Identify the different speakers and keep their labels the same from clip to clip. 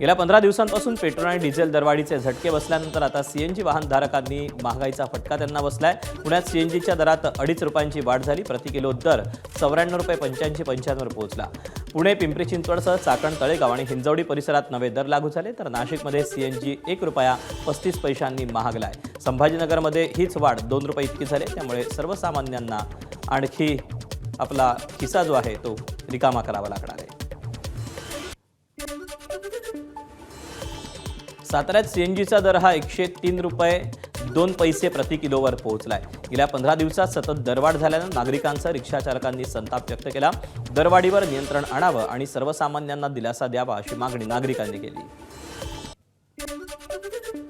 Speaker 1: गेल्या 15 दिवसांपासून पेट्रोल आणि डिझेल दरवाढीचे झटके बसल्यानंतर आता सीएनजी वाहनधारकांनी महागाईचा फटका त्यांना बसलाय। पुण्यात सीएनजीच्या दरात 2.5 रुपयांची वाढ झाली। प्रति किलो दर 94 रुपये 85-95 वर पोहोचला। पुणे, पिंपरी चिंचवडसह चाकण, तळेगाव आणि हिंजवडी परिसरात नवे दर लागू झाले, तर नाशिकमध्ये सीएनजी 1 रुपया 35 पैशांनी महागलाय। संभाजीनगरमध्ये हीच वाढ 2 रुपये इतकी झाली, त्यामुळे सर्वसामान्यांना आणखी आपला खिसा जो आहे तो रिकामा करावा लागणार आहे। साताऱ्यात सीएनजीचा दर हा 103 रुपये 2 पैसे प्रति किलोवर पोहोचलाय। गेल्या 15 दिवसात सतत दरवाढ झाल्यानं नागरिकांसह रिक्षा चालकांनी संताप व्यक्त केला। दरवाढीवर नियंत्रण आणावं आणि सर्वसामान्यांना दिलासा द्यावा अशी मागणी नागरिकांनी केली।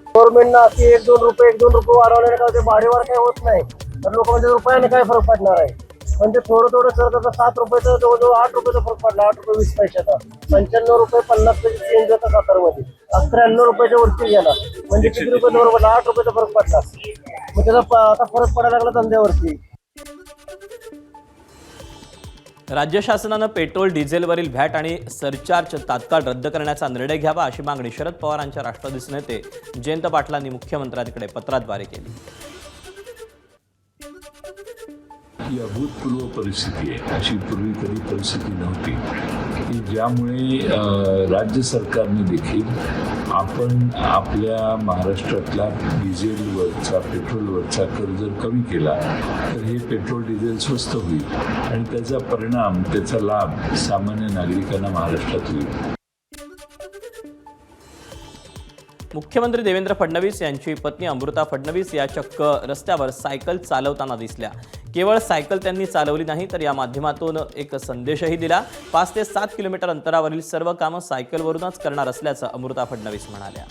Speaker 2: गव्हर्नमेंटनं अशी 1-2 रुपये वाढवल्याने काय भाडेवाढ काय होत नाही, तर लोक म्हणजे रुपयाने काय फरक पडणार आहे? म्हणजे थोडं करत 7 रुपयाचा जवळजवळ 8 रुपयाचा फरक पडला, 8 रुपये 20 पैशाचा। 95 रुपये 50 पैसे चेंज होता सातारमध्ये, 93 रुपयाच्या वरती गेला, म्हणजे किती रुपये बरोबर 8 रुपयाचा फरक पडला। मग त्याचा आता फरक पडायला लागला धंद्यावरती।
Speaker 1: राज्य शासनानं पेट्रोल डिझेलवरील व्हॅट आणि सरचार्ज तात्काळ रद्द करण्याचा निर्णय घ्यावा अशी मागणी शरद पवारांच्या राष्ट्रवादीचे नेते जयंत पाटलांनी मुख्यमंत्र्यांकडे पत्राद्वारे केली।
Speaker 3: ही अभूतपूर्व परिस्थिती आहे, अशी पूर्वी कधी परिस्थिती नव्हती की ज्यामुळे राज्य सरकारने देखील आपण आपल्या महाराष्ट्रातला डिझेलवरचा पेट्रोलवरचा कर जर कमी केला तर हे पेट्रोल डिझेल स्वस्त होईल आणि त्याचा परिणाम, त्याचा लाभ सामान्य नागरिकांना महाराष्ट्रात होईल।
Speaker 1: मुख्यमंत्री देवेंद्र फडणवीस यांची पत्नी अमृता फडणवीस या चक्क रस्त्यावर सायकल चालवताना दिसल्या। केवळ सायकल त्यांनी चालवली नाही, तर या माध्यमातून एक संदेशही दिला। 5 ते 7 किलोमीटर अंतरावरील सर्व कामं सायकलवरूनच करणार असल्याचं अमृता फडणवीस म्हणाल्या।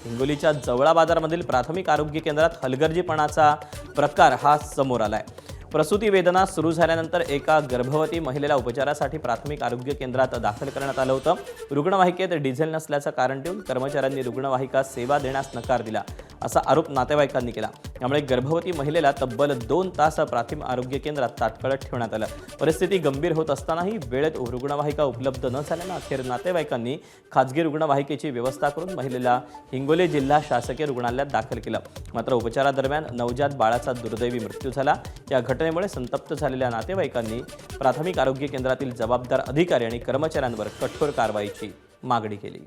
Speaker 1: हिंगोलीच्या जवळा बाजारमधील प्राथमिक आरोग्य केंद्रात हलगर्जीपणाचा प्रकार हा समोर आलाय। प्रसूती वेदना सुरू झाल्यानंतर एका गर्भवती महिलेला उपचारासाठी प्राथमिक आरोग्य केंद्रात दाखल करण्यात आलं होतं। रुग्णवाहिकेत डिझेल नसल्याचं कारण देऊन कर्मचाऱ्यांनी रुग्णवाहिका सेवा देण्यास नकार दिला असा आरोप नातेवाईकांनी केला। त्यामुळे गर्भवती महिलेला तब्बल 2 तास प्राथमिक आरोग्य केंद्रात ताटकळत ठेवण्यात आलं। परिस्थिती गंभीर होत असतानाही वेळेत रुग्णवाहिका उपलब्ध न झाल्यानं अखेर नातेवाईकांनी खाजगी रुग्णवाहिकेची व्यवस्था करून महिलेला हिंगोली जिल्हा शासकीय रुग्णालयात दाखल केलं। मात्र उपचारादरम्यान नवजात बाळाचा दुर्दैवी मृत्यू झाला। या घटनेमुळे संतप्त झालेल्या नातेवाईकांनी प्राथमिक आरोग्य केंद्रातील जबाबदार अधिकारी आणि कर्मचाऱ्यांवर कठोर कारवाईची मागणी केली।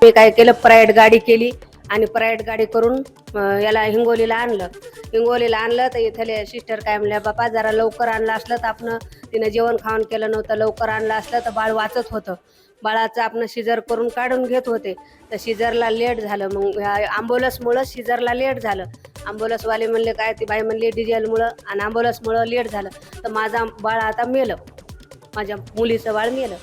Speaker 4: मी काय केलं, प्रायव्हेट गाडी केली आणि प्रायव्हेट गाडी करून याला हिंगोलीला आणलं तर इथले सिस्टर काय म्हणल्या, बापा जरा लवकर आणलं असलं तर आपण, तिनं जेवण खावण केलं नव्हतं, लवकर आणलं असलं तर बाळ वाचत होतं। बाळाचं आपण शिजर करून काढून घेत होते, तर शिजरला लेट झालं। मग ॲम्ब्युलन्समुळं शिजरला लेट झालं। ॲम्ब्युलन्सवाले म्हणले काय, ती बाई म्हणली डिझेलमुळं आणि ॲम्ब्युलन्समुळं लेट झालं, तर माझा बाळ आता मेलं, माझ्या मुलीचं बाळ मेलं।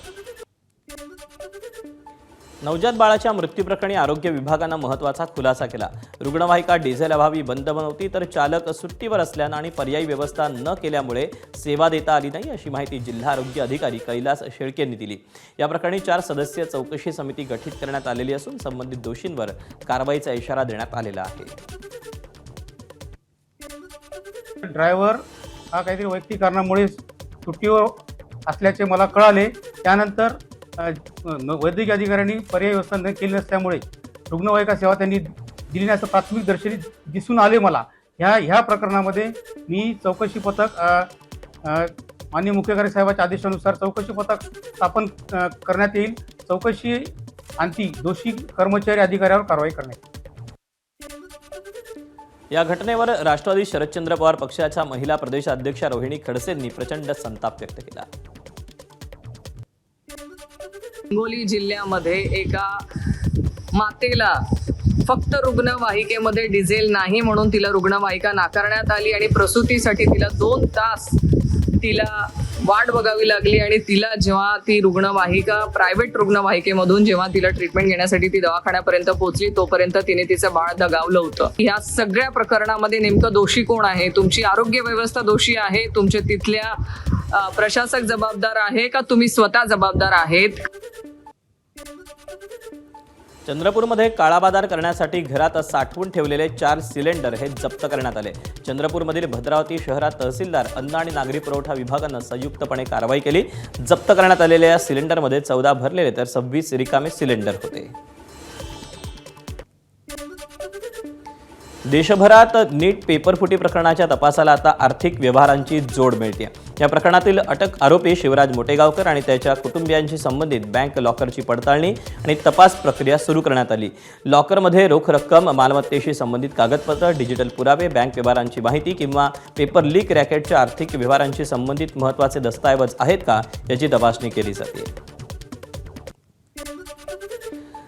Speaker 1: नवजात बाळाच्या मृत्यूप्रकरणी आरोग्य विभागानं महत्त्वाचा खुलासा केला। रुग्णवाहिका डिझेल अभावी बंद बनवती, तर चालक सुट्टीवर असल्यानं आणि पर्यायी व्यवस्था न केल्यामुळे सेवा देता आली नाही अशी माहिती जिल्हा आरोग्य अधिकारी कैलास शेळकेंनी दिली। या प्रकरणी 4 सदस्यीय चौकशी समिती गठीत करण्यात आलेली असून संबंधित दोषींवर कारवाईचा इशारा देण्यात आलेला आहे।
Speaker 5: ड्रायव्हर हा काहीतरी वैयक्तिक कारणामुळे सुट्टीवर असल्याचे मला कळाले। त्यानंतर वैद्यकीय अधिकाऱ्यांनी पर्यायी व्यवस्था न केली नसल्यामुळे रुग्णवाहिका सेवा त्यांनी दिली नसल्याचं प्राथमिक दर्शनी दिसून आले मला। ह्या प्रकरणामध्ये मी चौकशी पथक, माननीय मुख्य कार्यकारी साहेबांच्या आदेशानुसार चौकशी पथक स्थापन करण्यात येईल। चौकशी अंती दोषी कर्मचारी अधिकाऱ्यावर कारवाई करण्यात येईल।
Speaker 1: या घटनेवर राष्ट्रवादी शरदचंद्र पवार पक्षाच्या महिला प्रदेशाध्यक्षा रोहिणी खडसेंनी प्रचंड संताप व्यक्त केला।
Speaker 6: हिंगोली जिल्ह्यामध्ये एका मातेला फक्त रुग्णवाहिकेमध्ये डिझेल नाही म्हणून तिला रुग्णवाहिका नाकारण्यात आली आणि प्रसूतीसाठी तिला 2 तास वाट बघावी लागली आणि तिला जेव्हा ती रुग्णवाहिका प्रायव्हेट रुग्णवाहिकेमधून जेव्हा तिला ट्रीटमेंट घेण्यासाठी ती दवाखान्यापर्यंत पोहोचली, तोपर्यंत तिने तिचं बाळ दगावलं होतं। या सगळ्या प्रकरणामध्ये नेमकं दोषी कोण आहे? तुमची आरोग्य व्यवस्था दोषी आहे, तुमचे तिथल्या प्रशासक जबाबदार आहे का तुम्ही स्वतः जबाबदार आहेत?
Speaker 1: चंद्रपूरमध्ये काळाबाजार करण्यासाठी घरात साठवून ठेवलेले 4 सिलेंडर हे जप्त करण्यात आले. चंद्रपूरमधील भद्रावती शहरात तहसीलदार अन्न आणि नागरी पुरवठा विभागानं संयुक्तपणे कारवाई केली. जप्त करण्यात आलेल्या या सिलेंडरमध्ये 14 भरलेले तर 26 रिकामे सिलेंडर होते. देशभरात नीट पेपरफुटी प्रकरणाच्या तपासाला आता आर्थिक व्यवहारांची जोड मिळते. या प्रकरणातील अटक आरोपी शिवराज मोटेगावकर आणि त्याच्या कुटुंबियांशी संबंधित बँक लॉकरची पडताळणी आणि तपास प्रक्रिया सुरू करण्यात आली. लॉकरमध्ये रोख रक्कम, मालमत्तेशी संबंधित कागदपत्र, डिजिटल पुरावे, बँक व्यवहारांची माहिती किंवा पेपर लीक रॅकेटच्या आर्थिक व्यवहारांशी संबंधित महत्त्वाचे दस्तऐवज आहेत का याची तपासणी केली जाते.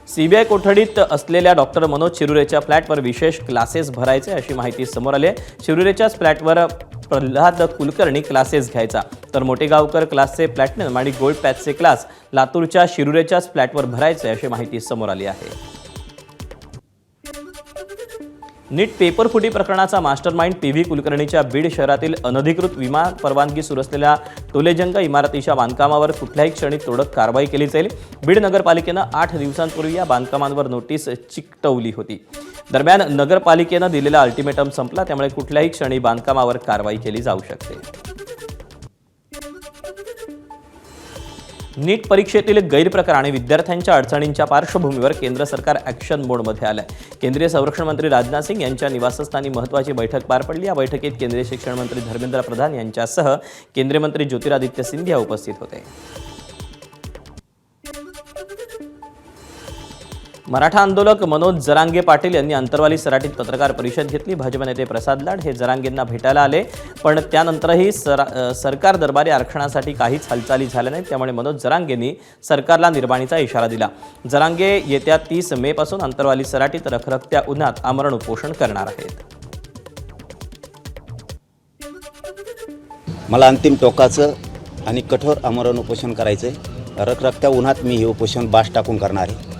Speaker 1: सीबीआय कोठडीत असलेल्या डॉक्टर मनोज शिरुरेच्या फ्लॅटवर विशेष क्लासेस भरायचे अशी माहिती समोर आली आहे. शिरुरेच्याच फ्लॅटवर प्रल्हाद कुलकर्णी क्लासेस घ्यायचा, तर मोटेगावकर क्लासचे प्लॅटिनम आणि गोल्ड पॅचचे क्लास लातूरच्या शिरुरेच्याच फ्लॅटवर भरायचे अशी माहिती समोर आली आहे. नीट पेपरफुटी प्रकरणाचा मास्टरमाइंड पी व्ही कुलकर्णीच्या बीड शहरातील अनधिकृत विमा परवानगी सुरू असलेल्या टोलेजंग इमारतीच्या बांधकामावर कुठल्याही क्षणी तोडक कारवाई केली जाईल. बीड नगरपालिकेनं 8 दिवसांपूर्वी या बांधकामांवर नोटीस चिकटवली होती. दरम्यान नगरपालिकेनं दिलेला अल्टिमेटम संपला, त्यामुळे कुठल्याही क्षणी बांधकामावर कारवाई केली जाऊ शकते. नीट परीक्षेतील गैरप्रकार आणि विद्यार्थ्यांच्या अडचणींच्या पार्श्वभूमीवर केंद्र सरकार ॲक्शन मोडमध्ये आलं आहे. केंद्रीय संरक्षण मंत्री राजनाथ सिंग यांच्या निवासस्थानी महत्त्वाची बैठक पार पडली. या बैठकीत केंद्रीय शिक्षण मंत्री धर्मेंद्र प्रधान यांच्यासह केंद्रीय मंत्री ज्योतिरादित्य सिंधिया उपस्थित होते. मराठा आंदोलक मनोज जरांगे पाटील यांनी अंतरवाली सराटीत पत्रकार परिषद घेतली. भाजप नेते प्रसाद लाड हे जरांगेंना भेटायला आले, पण त्यानंतरही सरकार दरबारी आरक्षणासाठी काहीच हालचाली झाल्या नाहीत. त्यामुळे मनोज जरांगेंनी सरकारला निर्बाणीचा इशारा दिला. जरांगे येत्या 30 मे पासून अंतरवाली सराटीत रखरखत्या उन्हात आमरण उपोषण करणार आहेत.
Speaker 7: मला अंतिम टोकाचं आणि कठोर आमरण उपोषण करायचं आहे. रखरखत्या उन्हात मी हे उपोषण बास टाकून करणार आहे.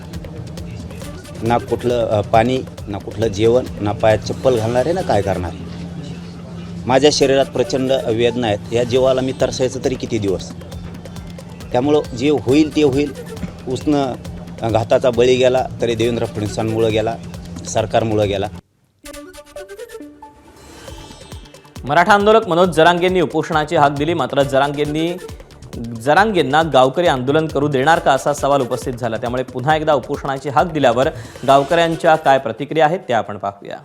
Speaker 7: ना कुठलं पाणी, ना कुठलं जेवण, ना पायात चप्पल घालणार आहे, ना काय करणार आहे. माझ्या शरीरात प्रचंड वेदना आहेत. या जीवाला मी तरसायचं तरी किती दिवस. त्यामुळं जे होईल ते होईल. उसनं घाताचा बळी गेला तरी देवेंद्र फडणवीसांमुळं गेला, सरकारमुळं गेला.
Speaker 1: मराठा आंदोलक मनोज जरांगेंनी उपोषणाची हाक दिली. मात्र जरांगेंना गावकरी आंदोलन करू देणार का असा सवाल उपस्थित झाला. त्यामुळे पुन्हा एकदा उपोषणाची हाक दिल्यावर गावकऱ्यांच्या काय प्रतिक्रिया आहेत त्या आपण पाहूया.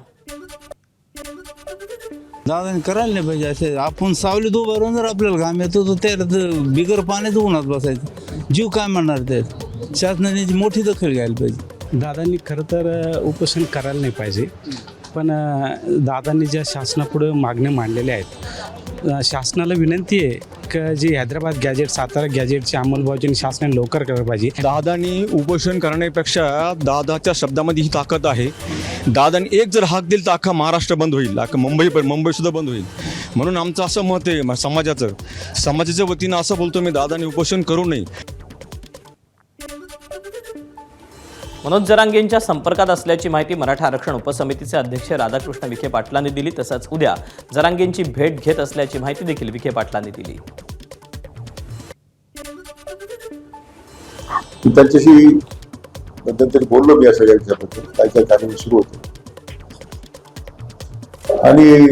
Speaker 8: दादाने करायला नाही पाहिजे. असे आपण सावलीत उभं राहून जर आपल्याला घाम येतो तर त्याला बिगर पाण्यात उन्हात बसायचं. जीव काय म्हणणार ते. शासनाने मोठी दखल घ्यायला पाहिजे.
Speaker 9: दादांनी खरं तर उपोषण करायला नाही पाहिजे, पण दादांनी ज्या शासनापुढे मागण्या मांडलेल्या आहेत, शासनाला विनंती आहे की जी हैदराबाद गॅजेट, सातारा गॅजेटची अंमलबजावणी शासनाने लवकर करायला पाहिजे.
Speaker 10: दादांनी उपोषण करण्यापेक्षा दादाच्या शब्दामध्ये ही ताकद आहे. दादांनी एक जर हाक दिली तर अख्खा महाराष्ट्र बंद होईल, अख्खा मुंबईसुद्धा बंद होईल. म्हणून आमचं असं मत आहे, समाजाच्या वतीनं असं बोलतो मी, दादांनी उपोषण करू नये.
Speaker 1: मनोज जरांगेंच्या संपर्कात असल्याची माहिती मराठा आरक्षण उपसमितीचे अध्यक्ष राधाकृष्ण विखे पाटलांनी दिली. तसंच उद्या जरांगेंची भेट घेत असल्याची माहिती देखील विखे पाटलांनी दिली.
Speaker 11: त्यांच्याशी मध्यंतरी बोललो मी या सगळ्यांच्याबद्दल, काय काय कारवाई सुरू होते. आणि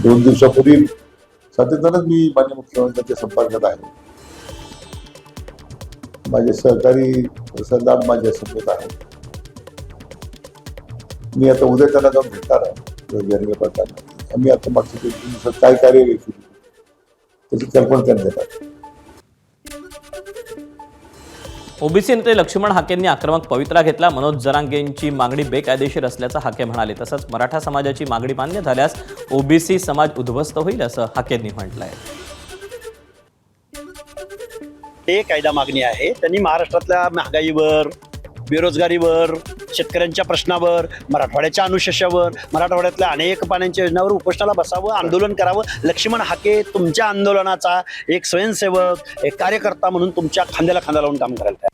Speaker 11: 2 दिवसापूर्वी सातत्यानंच मी माननीय मुख्यमंत्र्यांच्या संपर्कात आहे. माझे सहकारी प्रसाद लाड माझ्या समोर आहे. मी आता उद्या त्यांना जाऊन भेटणार आहे. आम्ही आता मागच्या 2 दिवसात काय कार्यवाही केली त्याची कल्पना त्यांना देतात.
Speaker 1: ओबीसी नेते लक्ष्मण हाकेंनी आक्रमक पवित्रा घेतला. मनोज जरांगेंची मागणी बेकायदेशीर असल्याचं हाके म्हणाले. तसंच मराठा समाजाची मागणी मान्य झाल्यास ओबीसी समाज उद्ध्वस्त होईल असं हाकेंनी म्हटलंय.
Speaker 12: हे कायदा मागणी आहे. त्यांनी महाराष्ट्रातल्या महागाईवर, बेरोजगारीवर, शेतकऱ्यांच्या प्रश्नावर, मराठवाड्याच्या अनुशेषावर, मराठवाड्यातल्या अनेक पाण्याच्या योजनावर उपोषणाला बसावं, आंदोलन करावं. लक्ष्मण हाके तुमच्या आंदोलनाचा एक स्वयंसेवक, एक कार्यकर्ता म्हणून तुमच्या खांद्याला खांदा लावून काम करायला.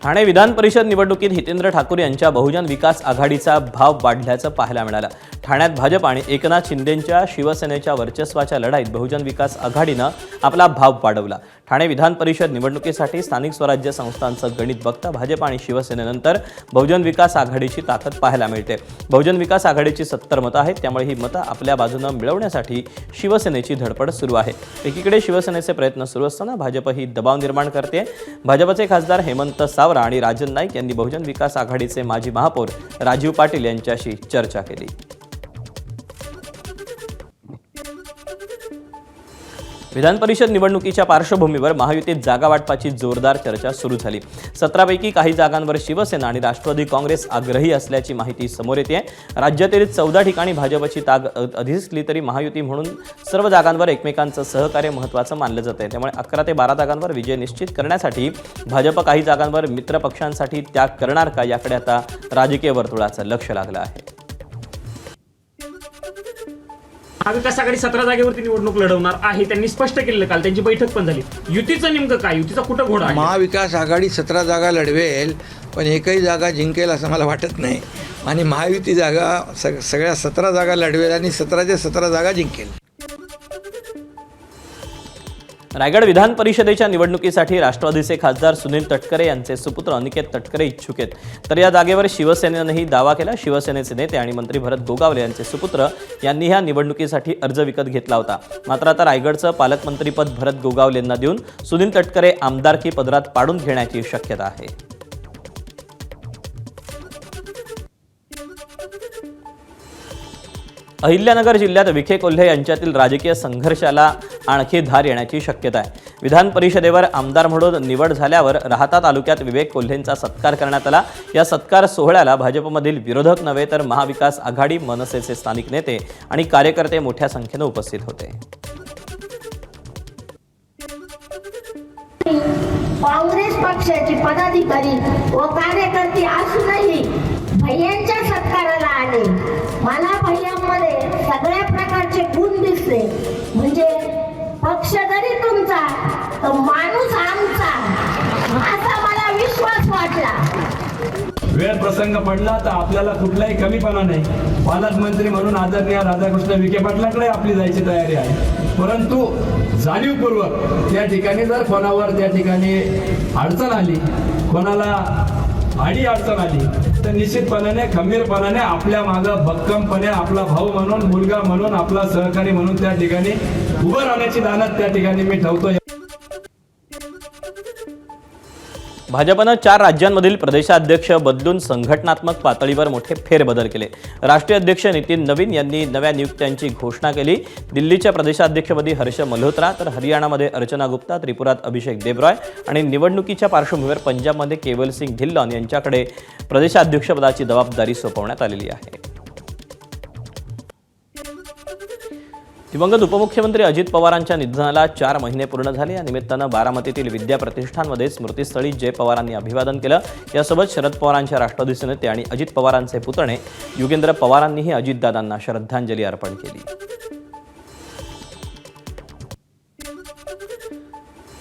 Speaker 1: ठाणे विधान परिषद निवडणुकीत हितेंद्र ठाकूर यांच्या बहुजन विकास आघाडीचा भाव वाढल्याचं पाहायला मिळालं. ठाण्यात भाजप आणि एकनाथ शिंदेंच्या शिवसेनेच्या वर्चस्वाच्या लढाईत बहुजन विकास आघाडीनं आपला भाव वाढवला. ठाणे विधान परिषद निवडणुकीसाठी स्थानिक स्वराज्य संस्थांचं गणित बघता भाजप आणि शिवसेनेनंतर बहुजन विकास आघाडीची ताकद पाहायला मिळते. बहुजन विकास आघाडीची 70 मतं आहेत, त्यामुळे ही मतं आपल्या बाजूनं मिळवण्यासाठी शिवसेनेची धडपड सुरू आहे. एकीकडे शिवसेनेचे प्रयत्न सुरू असताना भाजप ही दबाव निर्माण करते. भाजपचे खासदार हेमंत सावरा आणि राजन नाईक यांनी बहुजन विकास आघाडीचे माजी महापौर राजीव पाटील यांच्याशी चर्चा केली. विधान परिषद निवडणुकीच्या पार्श्वभूमीवर महायुतीत जागा वाटपाची जोरदार चर्चा सुरू झाली. 17 पैकी काही जागांवर शिवसेना आणि राष्ट्रवादी काँग्रेस आग्रही असल्याची माहिती समोर येते. राज्यातील 14 ठिकाणी भाजपची ताग अधिसली तरी महायुती म्हणून सर्व जागांवर एकमेकांचं सहकार्य महत्त्वाचं मानलं जातं. त्यामुळे 11 ते 12 जागांवर विजय निश्चित करण्यासाठी भाजप काही जागांवर मित्र पक्षांसाठी त्याग करणार का, याकडे आता राजकीय वर्तुळाचं लक्ष लागलं आहे.
Speaker 13: महाविकास आघाडी 17 जागेवरती निवडणूक लढवणार आहे, त्यांनी स्पष्ट केलेलं. काल त्यांची बैठक पण झाली. युतीचं नेमकं काय, युतीचा कुठं घोडा आहे?
Speaker 14: महाविकास आघाडी 17 जागा लढवेल, पण एकही जागा जिंकेल असं मला वाटत नाही. आणि महायुती जागा सगळ्या 17 जागा लढवेल आणि 17च्या 17 जागा जिंकेल.
Speaker 1: रायगड विधान परिषदेच्या निवडणुकीसाठी राष्ट्रवादीचे खासदार सुनील तटकरे यांचे सुपुत्र अनिकेत तटकरे इच्छुक आहेत. तर या जागेवर शिवसेनेनंही दावा केला. शिवसेनेचे नेते आणि मंत्री भरत गोगावले यांचे सुपुत्र यांनी ह्या निवडणुकीसाठी अर्ज विकत घेतला होता. मात्र आता रायगडचं पालकमंत्रीपद भरत गोगावलेंना देऊन सुनील तटकरे आमदारकी पदरात पाडून घेण्याची शक्यता आहे. अहिल्यानगर जिल्ह्यात विखे कोल्हे यांच्यातील राजकीय संघर्षाला आणखी धार येण्याची शक्यता आहे. विधान परिषदेवर आमदार म्हणून निवड झाल्यावर राहाता तालुक्यात विवेक कोल्हेंचा सत्कार करण्यात आला. या सत्कार सोहळ्याला भाजपमधील विरोधक नव्हे तर महाविकास आघाडी, मनसेचे स्थानिक नेते आणि कार्यकर्ते मोठ्या संख्येने उपस्थित होते.
Speaker 15: काँग्रेस पक्षाचे पदाधिकारी व कार्यकर्ते असूनही भैयांच्या सत्काराला आले. मला भैयांमध्ये सगळ्या प्रकारचे गुण दिसले. म्हणजे पक्ष जरी तुमचा तर माणूस आमचा, असा मला विश्वास वाटला.
Speaker 16: वेळ प्रसंग पडला तर आपल्याला कुठलाही कमीपणा नाही. पालकमंत्री म्हणून आदरणीय राधाकृष्ण विखे पाटलाकडे आपली जायची तयारी आहे. परंतु जाणीवपूर्वक त्या ठिकाणी जर कोणावर त्या ठिकाणी अडचण आली, कोणाला अडचण आली, तर निश्चितपणाने खंबीरपणाने आपल्या मागं भक्कमपणे आपला भाऊ म्हणून, मुलगा म्हणून, आपला सहकारी म्हणून त्या ठिकाणी उभं राहण्याची दानत त्या ठिकाणी मी ठेवतो.
Speaker 1: भाजपनं 4 राज्यांमधील प्रदेशाध्यक्ष बदलून संघटनात्मक पातळीवर मोठे फेरबदल केले. राष्ट्रीय अध्यक्ष नितीन नवीन यांनी नव्या नियुक्त्यांची घोषणा केली. दिल्लीच्या प्रदेशाध्यक्षपदी हर्ष मल्होत्रा, तर हरियाणामध्ये अर्चना गुप्ता, त्रिपुरात अभिषेक देबरॉय आणि निवडणुकीच्या पार्श्वभूमीवर पंजाबमध्ये केवल सिंग ढिल्लन यांच्याकडे प्रदेशाध्यक्षपदाची जबाबदारी सोपवण्यात आलेली आहे. दिवंगत उपमुख्यमंत्री अजित पवारांच्या निधनाला 4 महिने पूर्ण झाले. या निमित्तानं बारामतीतील विद्या प्रतिष्ठानमध्ये स्मृतीस्थळी जय पवारांनी अभिवादन केलं. यासोबत शरद पवारांच्या राष्ट्रवादीचे नेते आणि अजित पवारांचे पुतणे युगेंद्र पवारांनीही अजितदादांना श्रद्धांजली अर्पण केली.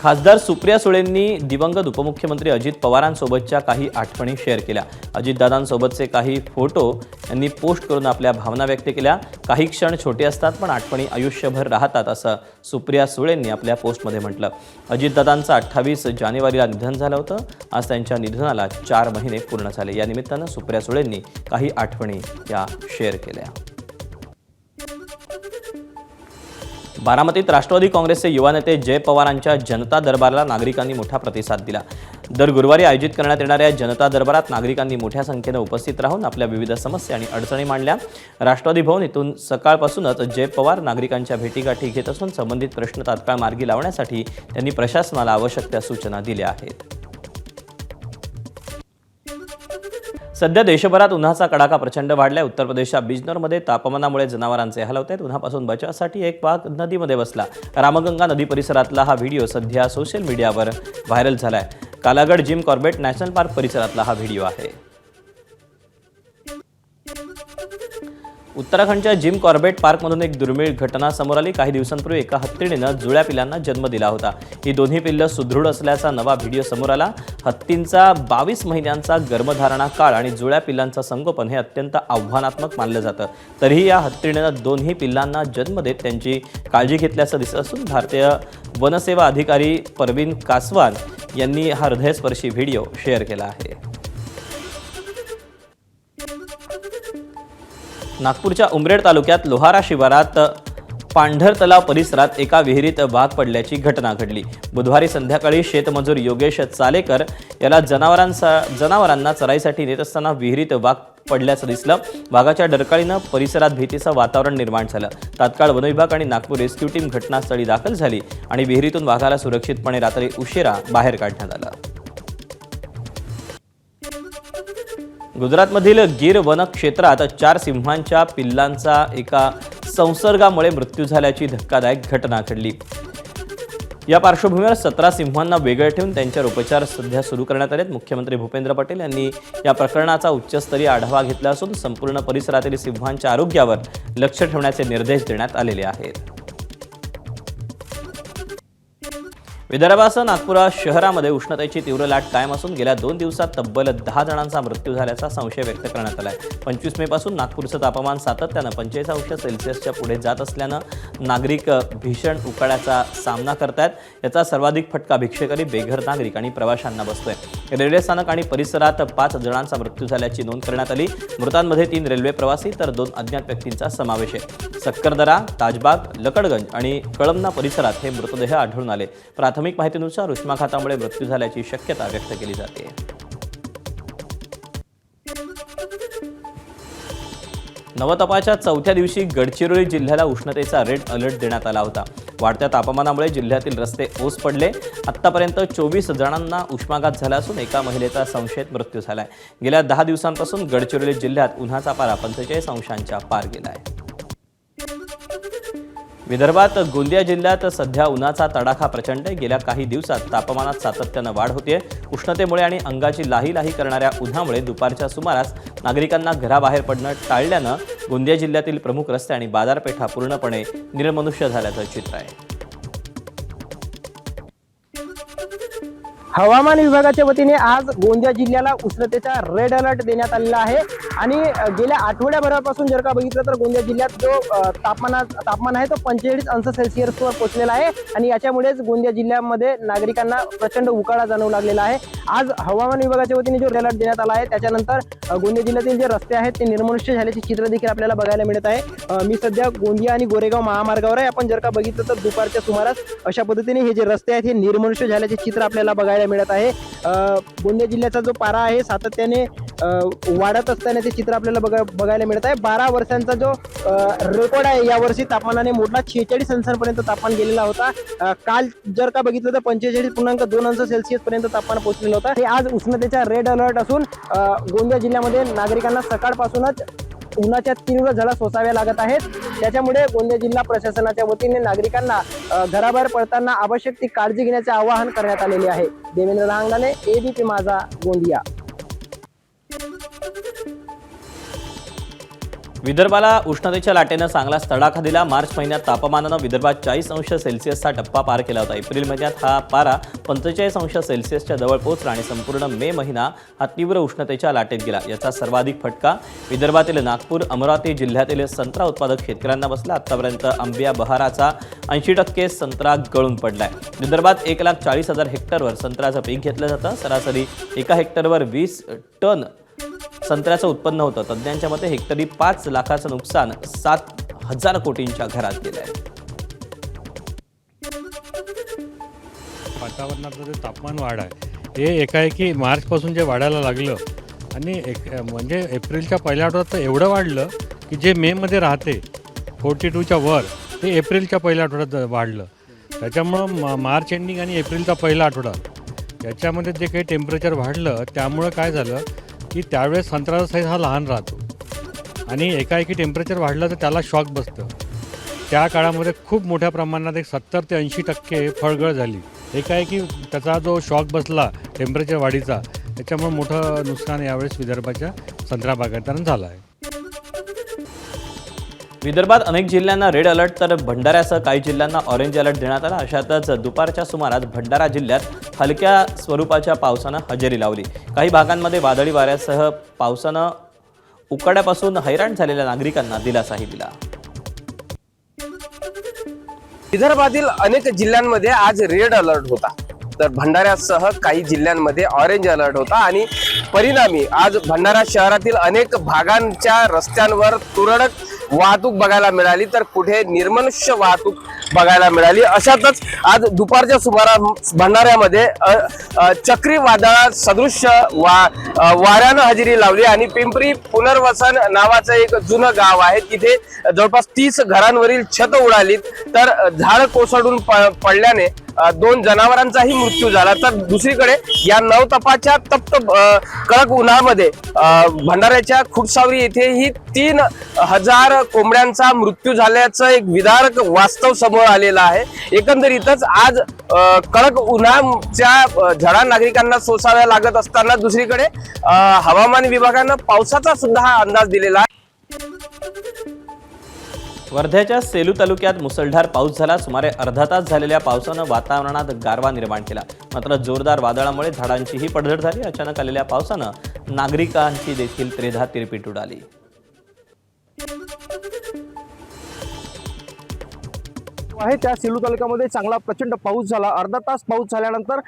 Speaker 1: खासदार सुप्रिया सुळेंनी दिवंगत उपमुख्यमंत्री अजित पवारांसोबतच्या काही आठवणी शेअर केल्या. अजितदादांसोबतचे काही फोटो यांनी पोस्ट करून आपल्या भावना व्यक्त केल्या. काही क्षण छोटे असतात पण आठवणी आयुष्यभर राहतात, असं सुप्रिया सुळेंनी आपल्या पोस्टमध्ये म्हटलं. अजितदादांचं 28 जानेवारीला निधन झालं होतं. आज त्यांच्या निधनाला 4 महिने पूर्ण झाले. या निमित्तानं सुप्रिया सुळेंनी काही आठवणी या शेअर केल्या. बारामतीत राष्ट्रवादी काँग्रेसचे युवा नेते जय पवारांच्या जनता दरबाराला नागरिकांनी मोठा प्रतिसाद दिला. दर गुरुवारी आयोजित करण्यात येणाऱ्या जनता दरबारात नागरिकांनी मोठ्या संख्येने उपस्थित राहून आपल्या विविध समस्या आणि अडचणी मांडल्या. राष्ट्रवादी भवन इथून सकाळपासूनच जय पवार नागरिकांच्या भेटीगाठी घेत असून संबंधित प्रश्न तात्काळ मार्गी लावण्यासाठी त्यांनी प्रशासनाला आवश्यक त्या सूचना दिल्या आहेत. सध्या देशभरात उन्हाचा कडाका प्रचंड वाढलाय. उत्तर प्रदेशच्या बिजनौरमध्ये तापमानामुळे जनावरांचे हाल होत आहेत. उन्हापासून बचावासाठी एक वाघ नदीमध्ये बसला. रामगंगा नदी परिसरातला हा व्हिडिओ सध्या सोशल मीडियावर व्हायरल झालाय. कालागड जिम कॉर्बेट नॅशनल पार्क परिसरातला हा व्हिडिओ आहे. उत्तराखंडच्या जिम कॉर्बेट पार्कमधून एक दुर्मिळ घटना समोर आली. काही दिवसांपूर्वी एका हत्तीणीनं जुळ्या पिल्लांना जन्म दिला होता. ही दोन्ही पिल्लं सुदृढ असल्याचा नवा व्हिडिओ समोर आला. हत्तींचा 22 महिन्यांचा गर्भधारणा काळ आणि जुळ्या पिल्लांचं संगोपन हे अत्यंत आव्हानात्मक मानलं जातं. तरीही या हत्तीणीनं दोन्ही पिल्लांना जन्म देत त्यांची काळजी घेतल्याचं दिसत असून भारतीय वनसेवा अधिकारी परवीन कासवान यांनी हा हृदयस्पर्शी व्हिडिओ शेअर केला आहे. नागपूरच्या उमरेड तालुक्यात लोहारा शिवारात पांढर तलाव परिसरात एका विहिरीत वाघ पडल्याची घटना घडली. बुधवारी संध्याकाळी शेतमजूर योगेश चालेकर याला जनावरांना चराईसाठी नेत असताना विहिरीत वाघ पडल्याचं दिसलं. वाघाच्या डरकाळीनं परिसरात भीतीचं वातावरण निर्माण झालं. तात्काळ वनविभाग आणि नागपूर रेस्क्यू टीम घटनास्थळी दाखल झाली आणि विहिरीतून वाघाला सुरक्षितपणे रात्री उशिरा बाहेर काढण्यात आलं. गुजरातमधील गिर वन क्षेत्रात 4 सिंहांच्या पिल्लांचा एका संसर्गामुळे मृत्यू झाल्याची धक्कादायक घटना घडली. या पार्श्वभूमीवर 17 सिंहांना वेगळे ठेवून त्यांच्यावर उपचार सध्या सुरू करण्यात आले. मुख्यमंत्री भूपेंद्र पटेल यांनी या प्रकरणाचा उच्चस्तरीय आढावा घेतला असून संपूर्ण परिसरातील सिंहांच्या आरोग्यावर लक्ष ठेवण्याचे निर्देश देण्यात आलेले आहेत. विदर्भासह नागपूर शहरामध्ये उष्णतेची तीव्र लाट कायम असून गेल्या 2 दिवसात तब्बल 10 जणांचा मृत्यू झाल्याचा संशय व्यक्त करण्यात आला आहे. 25 मेपासून नागपूरचं तापमान सातत्यानं 45 सेल्सिअसच्या पुढे जात असल्यानं नागरिक भीषण उकाड्याचा सामना करतायत. याचा सर्वाधिक फटका भिक्षेकरी, बेघर नागरिक आणि प्रवाशांना बसतोय. रेल्वे स्थानक आणि परिसरात 5 जणांचा मृत्यू झाल्याची नोंद करण्यात आली. मृतांमध्ये 3 रेल्वे प्रवासी तर 2 अज्ञात व्यक्तींचा समावेश आहे. सक्करदरा, ताजबाग, लकडगंज आणि कळमना परिसरात हे मृतदेह आढळून आले. प्राथमिक माहितीनुसार उष्माघातामुळे मृत्यू झाल्याची शक्यता व्यक्त केली जाते. नवतपाच्या 4थ्या दिवशी गडचिरोली जिल्ह्याला उष्णतेचा रेड अलर्ट देण्यात आला होता. वाढत्या तापमानामुळे जिल्ह्यातील रस्ते ओस पडले. आत्तापर्यंत 24 जणांना उष्माघात झाला असून एका महिलेचा संशयित मृत्यू झालाय. गेल्या 10 दिवसांपासून गडचिरोली जिल्ह्यात उन्हाचा पारा 45 अंशांच्या पार गेलाय. विदर्भात गोंदिया जिल्ह्यात सध्या उन्हाचा तडाखा प्रचंड आहे. गेल्या काही दिवसात तापमानात सातत्यानं वाढ होते. उष्णतेमुळे आणि अंगाची लाही लाही करणाऱ्या उन्हामुळे दुपारच्या सुमारास नागरिकांना घराबाहेर पडणं टाळल्यानं गोंदिया जिल्ह्यातील प्रमुख रस्ते आणि बाजारपेठा पूर्णपणे निर्मनुष्य झाल्याचं चित्र आहे.
Speaker 2: हवामान विभागाच्या वतीने आज गोंदिया जिल्ह्याला उष्णतेचा रेड अलर्ट देण्यात आलेला आहे. आणि गेल्या आठवड्याभरापासून जर का बघितलं तर गोंदिया जिल्ह्यात जो तापमान आहे तो 45 अंश सेल्सिअसवर पोहोचलेला आहे. आणि याच्यामुळेच गोंदिया जिल्ह्यामध्ये नागरिकांना प्रचंड उकाडा जाणवू लागलेला आहे. आज हवामान विभागाच्या वतीने जो रेड अलर्ट देण्यात आला आहे त्याच्यानंतर गोंदिया जिल्ह्यातील जे रस्ते आहेत ते निर्मनुष्य झाल्याचे चित्र देखील आपल्याला बघायला मिळत आहे. मी सध्या गोंदिया आणि गोरेगाव महामार्गावर आहे. आपण जर का बघितलं तर दुपारच्या सुमारास अशा पद्धतीने हे जे रस्ते आहेत हे निर्मनुष्य झाल्याचे चित्र आपल्याला बघायला मिळत आहे. गोंदिया जिल्ह्याचा जो पारा आहे सातत्याने वाढत असताना चित्र आपल्याला बघायला मिळत आहे. 12 वर्षांचा जो रेकॉर्ड आहे यावर्षी तापमानाने मोठा 46 अंशांपर्यंत तापमान गेलेला होता. काल जर का बघितलं तर 45.2 अंश सेल्सिअस पर्यंत तापमान पोहोचलेलं होतं. हे आज उष्णतेचा रेड अलर्ट असून गोंदिया जिल्ह्यामध्ये नागरिकांना सकाळपासूनच उन्हाच्या तीव्र झळा सोसाव्या लागत आहेत. त्याच्यामुळे गोंदिया जिल्हा प्रशासनाच्या वतीने नागरिकांना घराबाहेर पडताना आवश्यक ती काळजी घेण्याचे आवाहन करण्यात आलेले आहे. देवेंद्र लांगडाले, एबीपी माझा, गोंदिया.
Speaker 1: विदर्भाला उष्णतेच्या लाटेनं चांगलाच तडाखा दिला. मार्च महिन्यात तापमानानं विदर्भात 40 अंश सेल्सिअसचा टप्पा पार केला होता. एप्रिल महिन्यात हा पारा 45 अंश सेल्सिअसच्या जवळ पोहोचला आणि संपूर्ण मे महिना हा तीव्र उष्णतेच्या लाटेत गेला. याचा सर्वाधिक फटका विदर्भातील नागपूर, अमरावती जिल्ह्यातील संत्रा उत्पादक शेतकऱ्यांना बसला. आतापर्यंत आंबिया बहाराचा 80% संत्रा गळून पडलाय. विदर्भात 1,40,000 हेक्टरवर संत्र्याचं पीक घेतलं जातं. सरासरी 1 हेक्टरवर 20 टन संत्र्याचं उत्पन्न होतं. तज्ज्ञांच्या मते हेक्टरी 5 लाखाचं नुकसान 7,000 कोटींच्या घरात गेलं आहे.
Speaker 17: वातावरणाचं जे तापमान वाढ आहे हे एकाएकी मार्चपासून जे वाढायला लागलं आणि म्हणजे एप्रिलच्या पहिल्या आठवड्यात तर एवढं वाढलं की जे मेमध्ये राहते 42च्या वर ते एप्रिलच्या पहिल्या आठवड्यात वाढलं. त्याच्यामुळं मार्च एंडिंग आणि एप्रिलचा पहिला आठवडा याच्यामध्ये जे काही टेम्परेचर वाढलं त्यामुळं काय झालं की त्यावेळेस संत्र्याचा साईज हा लहान राहतो आणि एकाएकी टेम्परेचर वाढलं तर त्याला शॉक बसतं. त्या काळामध्ये खूप मोठ्या प्रमाणात 70 ते 80% फळगळ झाली. एकाएकी त्याचा जो शॉक बसला टेम्परेचर वाढीचा त्याच्यामुळे मोठं नुकसान यावेळेस विदर्भाच्या संत्रा बागायतदारांना झालं आहे.
Speaker 1: विदर्भात अनेक जिल्ह्यांना रेड अलर्ट तर भंडाऱ्यासह काही जिल्ह्यांना ऑरेंज अलर्ट देण्यात आला। अशातच दुपारच्या सुमारास भंडारा जिल्ह्यात हलक्या स्वरूपाच्या पावसानं हजेरी लावली। काही भागांमध्ये वादळी वाऱ्यासह पावसानं उकाड्यापासून हैराण झालेल्या नागरिकांना दिलासाही दिला।
Speaker 18: विदर्भातील अनेक जिल्ह्यांमध्ये आज रेड अलर्ट होता, तर भंडाऱ्यासह काही जिल्ह्यांमध्ये ऑरेंज अलर्ट होता आणि परिणामी आज भंडारा शहरातील अनेक भागांच्या रस्त्यांवर तुरळक वाहतूक बघायला मिळाली, तर कुठे निर्मनुष्य वाहतूक बघायला मिळाली। अशातच आज दुपारच्या सुमारास भंडाऱ्यामध्ये चक्रीवादळा सदृश वाऱ्यानं हजेरी लावली आणि पिंपरी पुनर्वसन नावाचं एक जुनं गाव आहे, तिथे जवळपास 30 घरांवरील छत उडाली, तर झाड कोसळून पडल्याने 2 जनावरांचाही मृत्यू झाला। तर दुसरीकडे या नवतपाच्या तप्त कडक उन्हामध्ये भंडाऱ्याच्या खुटसावरी येथेही 3000 कोंबड्यांचा मृत्यू झाल्याचं एक विदारक वास्तव समोर आलेलं आहे। एकंदरीतच आज कडक उन्हाच्या झळा नागरिकांना सोसाव्या लागत असताना दुसरीकडे हवामान विभागानं पावसाचा सुद्धा हा अंदाज दिलेला आहे।
Speaker 1: वर्ध्याच्या सेलू तालुक्यात मुसळधार पाऊस झाला। सुमारे अर्धा तास झालेल्या पावसानं वातावरणात गारवा निर्माण केला, मात्र जोरदार वादळामुळे झाडांचीही पडझड झाली। अचानक आलेल्या पावसानं नागरिकांची देखील त्रेधा तिरपीट उडाली।
Speaker 19: आहे त्या सेलू तालुक्यामध्ये चांगला प्रचंड पाऊस झाला। अर्धा तास पाऊस झाल्यानंतर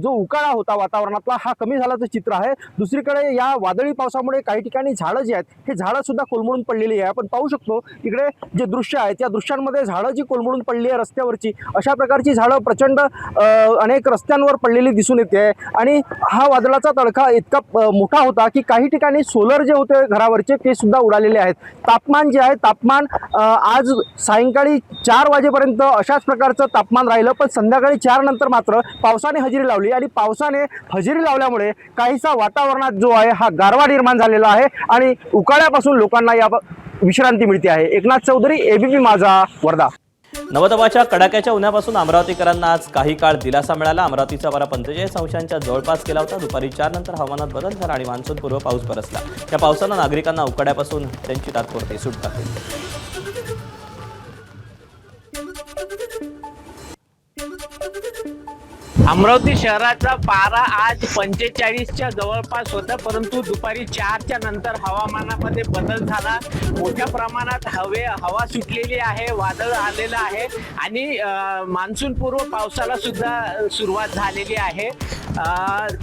Speaker 19: जो उकाळा होता वातावरणातला हा कमी झाल्याचं चित्र आहे। दुसरीकडे या वादळी पावसामुळे काही ठिकाणी झाडं जी आहेत हे झाडं सुद्धा कोलमडून पडलेली आहे। आपण पाहू शकतो इकडे जे दृश्य आहे त्या दृश्यांमध्ये झाडं जी कोलमडून पडली आहे रस्त्यावरची, अशा प्रकारची झाडं प्रचंड अनेक रस्त्यांवर पडलेली दिसून येते। आणि हा वादळाचा तडका इतका मोठा होता की काही ठिकाणी सोलर जे होते घरावरचे ते सुद्धा उडालेले आहेत। तापमान जे आहे तापमान आज सायंकाळी 4 वाजेपर्यंत अशाच प्रकारचं तापमान राहिलं, पण संध्याकाळी 4 नंतर मात्र पावसाने हजेरी लावली आणि पावसाने हजेरी लावल्यामुळे काहीसा वातावरणात जो आहे हा गारवा निर्माण झालेला आहे आणि उकाड्यापासून लोकांना या विश्रांती मिळते आहे। एकनाथ चौधरी, एबीपी माझा, वर्धा।
Speaker 1: नवतपाच्या कडाक्याच्या उन्हापासून अमरावतीकरांना आज काही काळ दिलासा मिळाला। अमरावतीचा पारा 45 अंशांच्या जवळपास गेला होता। दुपारी 4 नंतर हवामानात बदल झाला आणि मान्सूनपूर्व पाऊस बरसला। या पावसानं नागरिकांना उकाड्यापासून त्यांची तात्पुरती सुटका केली।
Speaker 20: अमरावती शहराचा पारा आज 45च्या जवळपास होता, परंतु दुपारी 4च्या नंतर हवामानामध्ये बदल झाला। मोठ्या प्रमाणात हवा सुटलेली आहे, वादळ आलेलं आहे आणि मान्सूनपूर्व पावसाला सुद्धा सुरुवात झालेली आहे।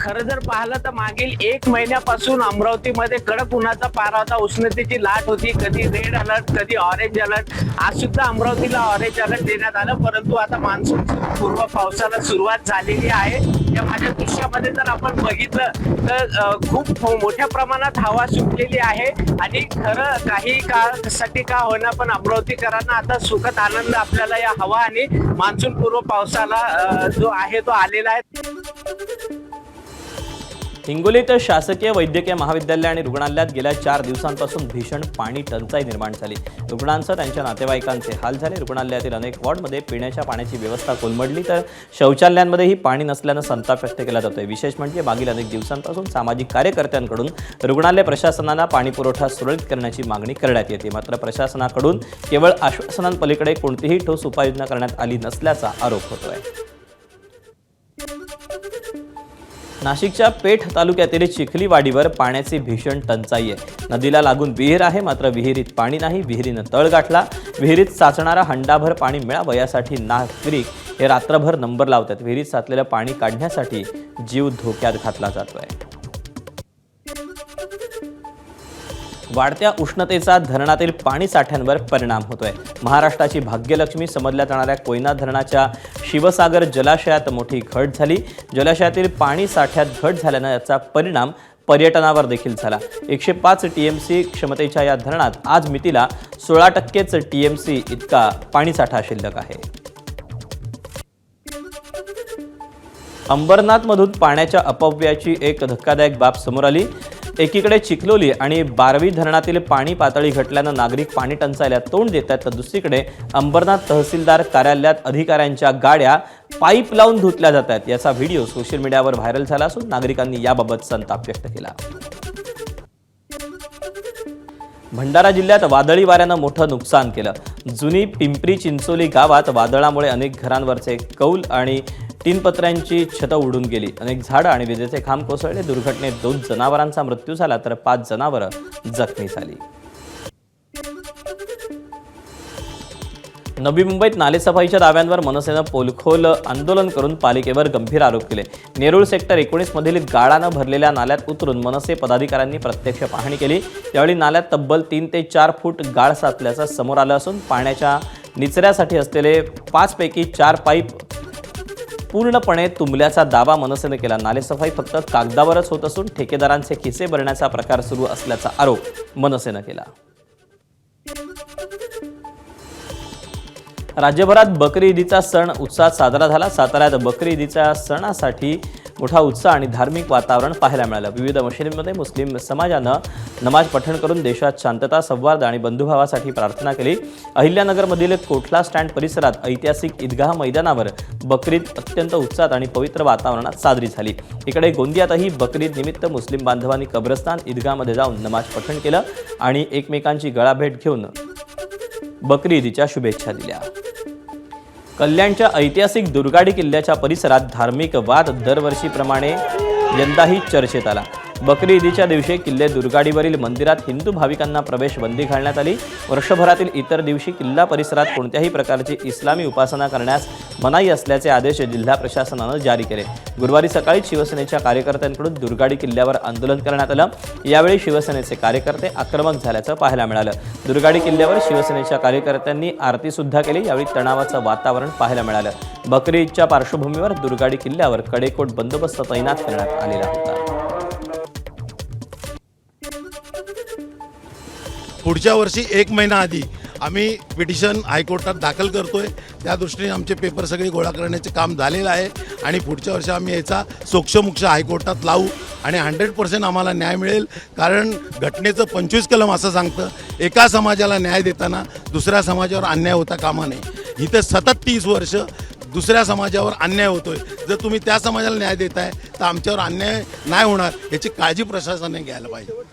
Speaker 20: खरं जर पाहिलं तर मागील 1 महिन्यापासून अमरावतीमध्ये कडक उन्हाचा पारा होता, उष्णतेची लाट होती, कधी रेड अलर्ट कधी ऑरेंज अलर्ट। आज सुद्धा अमरावतीला ऑरेंज अलर्ट देण्यात आलं, परंतु आता मान्सून पूर्व पावसाला सुरुवात झालेली आहे। या माझ्या दृश्यामध्ये जर आपण बघितलं तर खूप मोठ्या प्रमाणात हवा सुटलेली आहे आणि खरं काही काळासाठी का होईना पण अमरावतीकरांना आता सुखद आनंद आपल्याला या हवा आणि मान्सून पूर्व पावसाला जो आहे तो आलेला आहे।
Speaker 1: हिंगोलीत शासकीय वैद्यकीय महाविद्यालय आणि रुग्णालयात गेल्या 4 दिवसांपासून भीषण पाणी टंचाई निर्माण झाली। रुग्णांसह त्यांच्या नातेवाईकांचे हाल झाले। रुग्णालयातील अनेक वॉर्डमध्ये पिण्याच्या पाण्याची व्यवस्था कोलमडली, तर शौचालयांमध्येही पाणी नसल्यानं संताप व्यक्त केला जातोय। विशेष म्हणजे मागील अनेक दिवसांपासून सामाजिक कार्यकर्त्यांकडून रुग्णालय प्रशासनाला पाणी पुरवठा सुरळीत करण्याची मागणी करण्यात येते, मात्र प्रशासनाकडून केवळ आश्वासनांपलीकडे कोणतीही ठोस उपाययोजना करण्यात आली नसल्याचा आरोप होतोय। नाशिकच्या पेठ तालुक्यातील चिखलीवाडीवर पाण्याची भीषण टंचाई आहे। नदीला लागून विहीर आहे, मात्र विहिरीत पाणी नाही। विहिरीनं तळ गाठला। विहिरीत साचणारा हंडाभर पाणी मिळावं यासाठी नागरिक हे रात्रभर नंबर लावतात। विहिरीत साचलेलं पाणी काढण्यासाठी जीव धोक्यात घातला जातोय। वाढत्या उष्णतेचा धरणातील पाणी साठ्यांवर परिणाम होतोय। महाराष्ट्राची भाग्यलक्ष्मी समजल्या जाणाऱ्या कोयना धरणाच्या शिवसागर जलाशयात मोठी घट झाली। जलाशयातील पाणी साठ्यात घट झाल्यानं याचा परिणाम पर्यटनावर देखील झाला। 105 TMC क्षमतेच्या या धरणात आज मितीला 16% TMC इतका पाणीसाठा शिल्लक आहे। अंबरनाथमधून पाण्याच्या अपव्ययाची एक धक्कादायक बाब समोर आली। एकीकडे चिखलोली आणि बारवी धरणातील पाणी पातळी घटल्यानं नागरिक पाणी टंचाईला तोंड देत आहेत, तर दुसरीकडे अंबरनाथ तहसीलदार कार्यालयात अधिकाऱ्यांच्या गाड्या पाईप लावून धुतल्या जात आहेत। याचा व्हिडिओ सोशल मीडियावर व्हायरल झाला असून नागरिकांनी याबाबत संताप व्यक्त केला। भंडारा जिल्ह्यात वादळी वाऱ्यानं मोठं नुकसान केलं. जुनी पिंपरी चिंचोली गावात वादळामुळे अनेक घरांवरचे कौल आणि टीनपत्र्यांची छतं उडून गेली. अनेक झाडं आणि विजेचे खांब कोसळले. दुर्घटनेत 2 जनावरांचा मृत्यू झाला तर 5 जनावरं जखमी झाली. नवी मुंबईत नालेसफाईच्या दाव्यांवर मनसेनं पोलखोल आंदोलन करून पालिकेवर गंभीर आरोप केले. नेरूळ सेक्टर 19 मधील गाळानं भरलेल्या नाल्यात उतरून मनसे पदाधिकाऱ्यांनी प्रत्यक्ष पाहणी केली. त्यावेळी नाल्यात तब्बल 3 ते 4 फूट गाळ साचल्याचं समोर आलं असून पाण्याच्या निचऱ्यासाठी असलेले 5 पैकी 4 पाईप पूर्णपणे तुंबल्याचा दावा मनसेनं केला. नालेसफाई फक्त कागदावरच होत असून ठेकेदारांचे खिसे भरण्याचा प्रकार सुरू असल्याचा आरोप मनसेनं केला. राज्यभरात बकरी ईदचा सण उत्साहात साजरा झाला. साताऱ्यात बकरी ईदच्या सणासाठी मोठा उत्साह आणि धार्मिक वातावरण पाहायला मिळालं. विविध मशिदींमध्ये मुस्लिम समाजानं नमाज पठण करून देशात शांतता, संवाद आणि बंधुभावासाठी प्रार्थना केली. अहिल्यानगरमधील कोठला स्टँड परिसरात ऐतिहासिक ईदगाह मैदानावर बकरीद अत्यंत उत्साहात आणि पवित्र वातावरणात साजरी झाली. इकडे गोंदियातही बकरीद निमित्त मुस्लिम बांधवांनी कब्रस्तान ईदगाहमध्ये जाऊन नमाज पठण केलं आणि एकमेकांची गळाभेट घेऊन बकरी ईदच्या शुभेच्छा दिल्या. कल्याणच्या ऐतिहासिक दुर्गाडी किल्ल्याच्या परिसरात धार्मिक वाद दरवर्षीप्रमाणे यंदाही चर्चेत आला. बकरी ईदच्या दिवशी किल्ले दुर्गाडीवरील मंदिरात हिंदू भाविकांना प्रवेश बंदी घालण्यात आली. वर्षभरातील इतर दिवशी किल्ला परिसरात कोणत्याही प्रकारची इस्लामी उपासना करण्यास मनाई असल्याचे आदेश जिल्हा प्रशासनानं जारी केले. गुरुवारी सकाळी शिवसेनेच्या कार्यकर्त्यांकडून दुर्गाडी किल्ल्यावर आंदोलन करण्यात आलं. यावेळी शिवसेनेचे कार्यकर्ते आक्रमक झाल्याचं पाहायला मिळालं. दुर्गाडी किल्ल्यावर शिवसेनेच्या कार्यकर्त्यांनी आरती सुद्धा केली. यावेळी तणावाचं वातावरण पाहायला मिळालं. बकरी ईदच्या पार्श्वभूमीवर दुर्गाडी किल्ल्यावर कडेकोट बंदोबस्त तैनात करण्यात आलेला होता.
Speaker 21: पुढच्या वर्षी 1 महिना आधी आम्ही पिटिशन हायकोर्टात दाखल करतोय. त्या दृष्टीने आमचे पेपर सगळे गोळा करण्याचे काम झालेलं आहे आणि पुढच्या वर्षी आम्ही याचा सोक्षमोक्ष हायकोर्टात लावू आणि 100% आम्हाला न्याय मिळेल. कारण घटनेचं 25 कलम असं सांगतं, एका समाजाला न्याय देताना दुसऱ्या समाजावर अन्याय होता कामा नये. इथं सतत 30 वर्ष दुसऱ्या समाजावर अन्याय होतोय. जर तुम्ही त्या समाजाला न्याय देताय तर आमच्यावर अन्याय नाही होणार याची काळजी प्रशासनाने घ्यायला पाहिजे.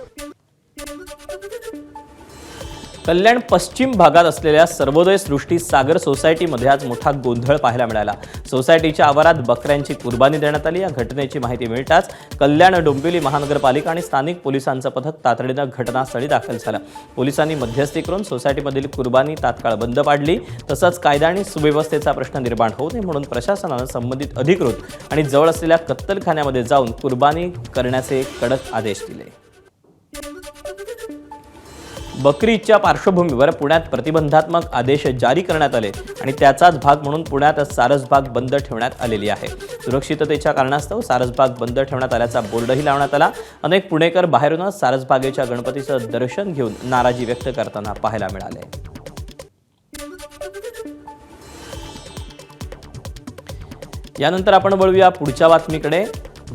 Speaker 1: कल्याण पश्चिम भागात असलेल्या सर्वोदय सृष्टी सागर सोसायटीमध्ये आज मोठा गोंधळ पाहायला मिळाला. सोसायटीच्या आवारात बकऱ्यांची कुर्बानी देण्यात आली. या घटनेची माहिती मिळताच कल्याण डोंबिवली महानगरपालिका आणि स्थानिक पोलिसांचं पथक तातडीनं घटनास्थळी दाखल झालं. पोलिसांनी मध्यस्थी करून सोसायटीमधील कुर्बानी तात्काळ बंद पाडली. तसंच कायदा आणि सुव्यवस्थेचा प्रश्न निर्माण होऊ नये म्हणून प्रशासनानं संबंधित अधिकृत आणि जवळ असलेल्या कत्तलखान्यामध्ये जाऊन कुर्बानी करण्याचे कडक आदेश दिले. बकरी ईदच्या पार्श्वभूमीवर पुण्यात प्रतिबंधात्मक आदेश जारी करण्यात आले आणि त्याचाच भाग म्हणून पुण्यात सारसबाग बंद ठेवण्यात आलेली आहे. सुरक्षिततेच्या कारणास्तव सारसबाग बंद ठेवण्यात आल्याचा बोर्डही लावण्यात आला. अनेक पुणेकर बाहेरूनच सारसबागेच्या गणपतीचं दर्शन घेऊन नाराजी व्यक्त करताना पाहायला मिळाले. यानंतर आपण वळूया पुढच्या बातमीकडे.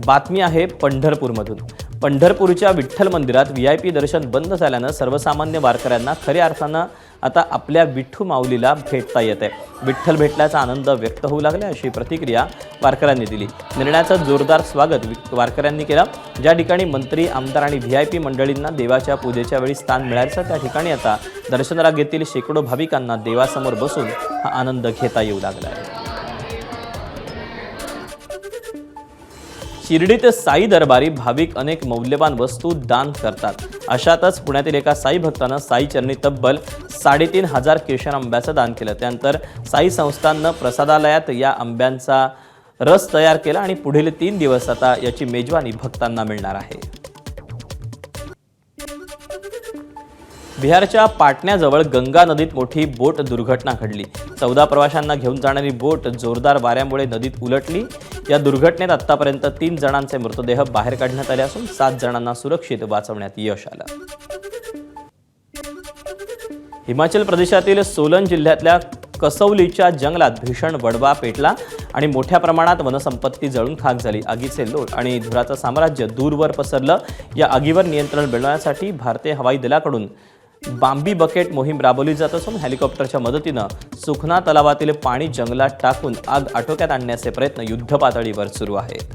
Speaker 1: बातमी आहे पंढरपूरमधून. पंढरपूरच्या विठ्ठल मंदिरात VIP दर्शन बंद झाल्यानं सर्वसामान्य वारकऱ्यांना खऱ्या अर्थानं आता आपल्या विठ्ठू माऊलीला भेटता येत आहे. विठ्ठल भेटल्याचा आनंद व्यक्त होऊ लागला अशी प्रतिक्रिया वारकऱ्यांनी दिली. निर्णयाचं जोरदार स्वागत वारकऱ्यांनी केलं. ज्या ठिकाणी मंत्री, आमदार आणि VIP मंडळींना देवाच्या पूजेच्या वेळी स्थान मिळायचं त्या ठिकाणी आता दर्शन रांगेतील शेकडो भाविकांना देवासमोर बसून हा आनंद घेता येऊ लागला आहे. शिर्डीत साई दरबारी भाविक अनेक मौल्यवान वस्तू दान करतात. अशातच पुण्यातील एका साई भक्तानं साई चरणी तब्बल 3,500 केशर आंब्याचं दान केलं. त्यानंतर साई संस्थाननं प्रसादालयात या आंब्यांचा रस तयार केला आणि पुढील 3 दिवस आता याची मेजवानी भक्तांना मिळणार आहे. बिहारच्या पाटण्याजवळ गंगा नदीत मोठी बोट दुर्घटना घडली. 14 प्रवाशांना घेऊन जाणारी बोट जोरदार वाऱ्यामुळे नदीत उलटली. या दुर्घटनेत आतापर्यंत 3 जणांचे मृतदेह बाहेर काढण्यात आले असून 7 जणांना सुरक्षित वाचवण्यात यश आलं. हिमाचल प्रदेशातील सोलन जिल्ह्यातल्या कसौलीच्या जंगलात भीषण वडवा पेटला आणि मोठ्या प्रमाणात वनसंपत्ती जळून खाक झाली. आगीचे लोट आणि धुराचं साम्राज्य दूरवर पसरलं. या आगीवर नियंत्रण मिळवण्यासाठी भारतीय हवाई दलाकडून बांबी बकेट मोहीम राबवली जात असून हेलिकॉप्टरच्या मदतीनं सुखना तलावातील पाणी जंगलात टाकून आग आटोक्यात आणण्याचे प्रयत्न युद्धपातळीवर सुरू आहेत.